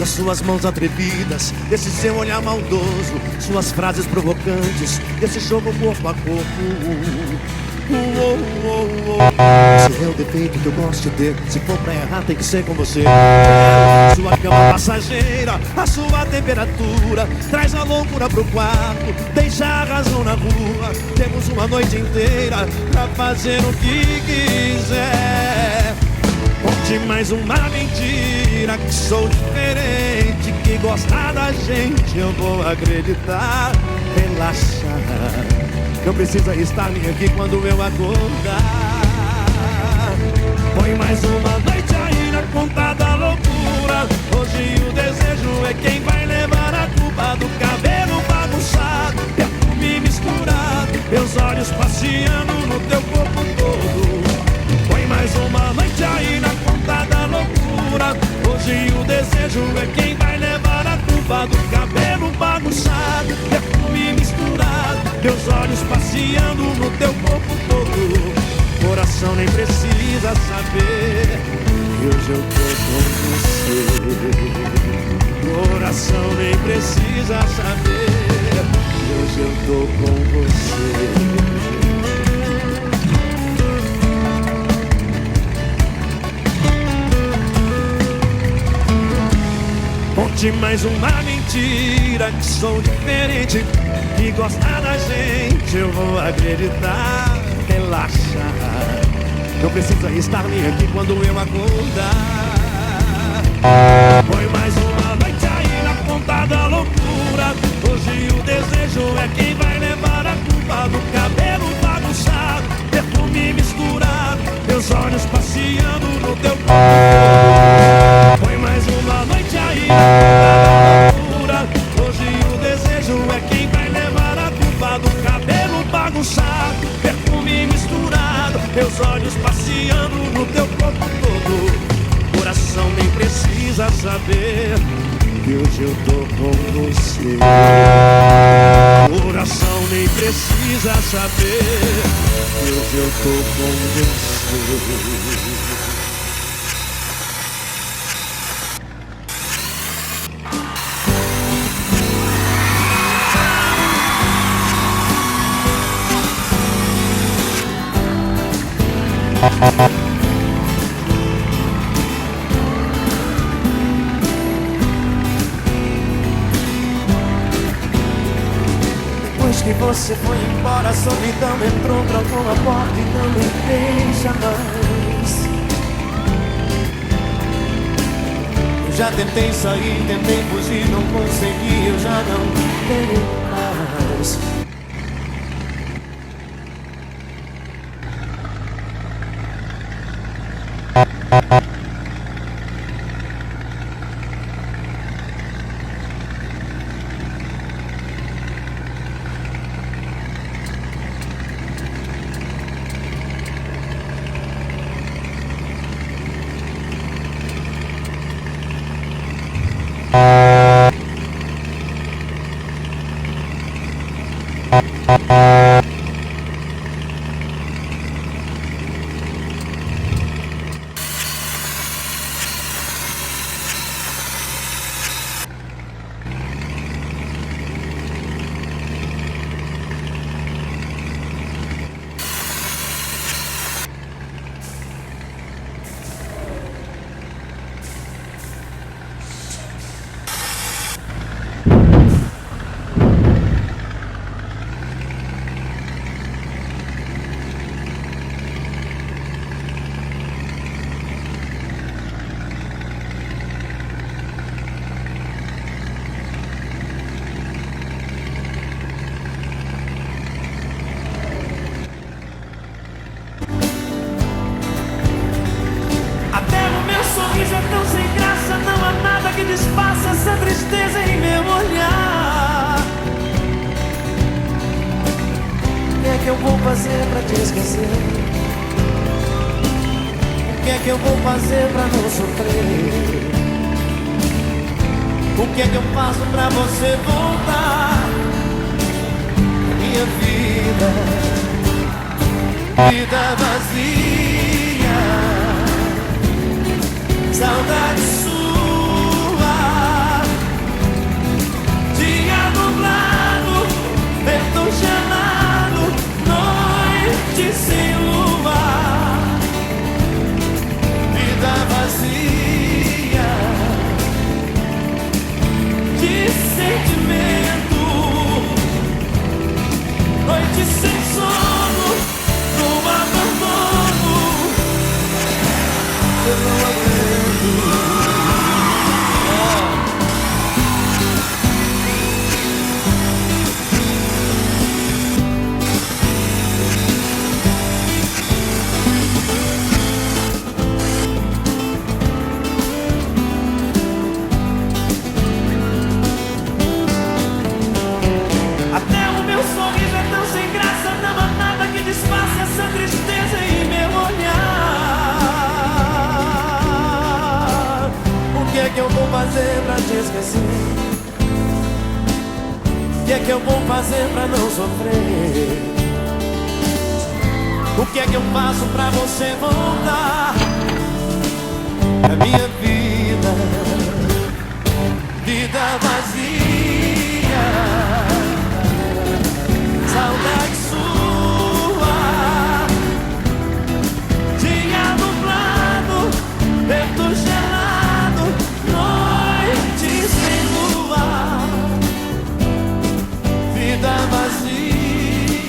das suas mãos atrevidas, desse seu olhar maldoso, suas frases provocantes, desse jogo corpo a corpo. Esse é o defeito que eu gosto de ter. Se for pra errar tem que ser com você. Quero sua cama passageira, a sua temperatura, traz a loucura pro quarto, deixa a razão na rua. Temos uma noite inteira pra fazer o que quiser. Conte mais uma mentira, que sou diferente, que gosta da gente eu vou acreditar. Relaxa, não precisa estar nem aqui quando eu acordar. Põe mais uma noite aí na conta da loucura. Hoje o desejo é quem vai levar a culpa do cabelo bagunçado, perfume misturado, meus olhos passeando no teu corpo todo. Põe mais uma noite aí na conta da loucura. Hoje o desejo é quem vai levar a culpa do cabelo bagunçado, perfume misturado, meus olhos passeando no teu corpo todo. Coração nem precisa saber que hoje eu tô com você. Coração nem precisa saber que hoje eu tô com você. Conte mais uma mentira, que sou diferente, que gosta da gente eu vou acreditar. Relaxa, não precisa estar nem aqui quando eu acordar. Põe mais uma noite aí na ponta da loucura. Hoje o desejo é quem vai levar a culpa do cabelo bagunçado, perfume misturado, meus olhos passeando no teu corpo. Põe mais uma noite aí na loucura. Hoje o desejo é quem vai levar a culpa do cabelo bagunçado, perfume misturado, meus olhos passeando no teu corpo todo. Coração nem precisa saber que hoje eu tô com você. Coração nem precisa saber que hoje eu tô com você. Depois que você foi embora, a solidão entrou, trancou a porta e não me deixa mais. Eu já tentei sair, tentei fugir, não consegui, eu já não tenho mais. sorriso é tão sem graça, não há nada que desfaça essa tristeza em meu olhar. O que é que eu vou fazer pra te esquecer? O que é que eu vou fazer pra não sofrer? O que é que eu faço pra você voltar? Minha vida, vida vazia, saudade sua. que eu vou fazer pra te esquecer? O que é que eu vou fazer pra não sofrer? O que é que eu faço pra você voltar?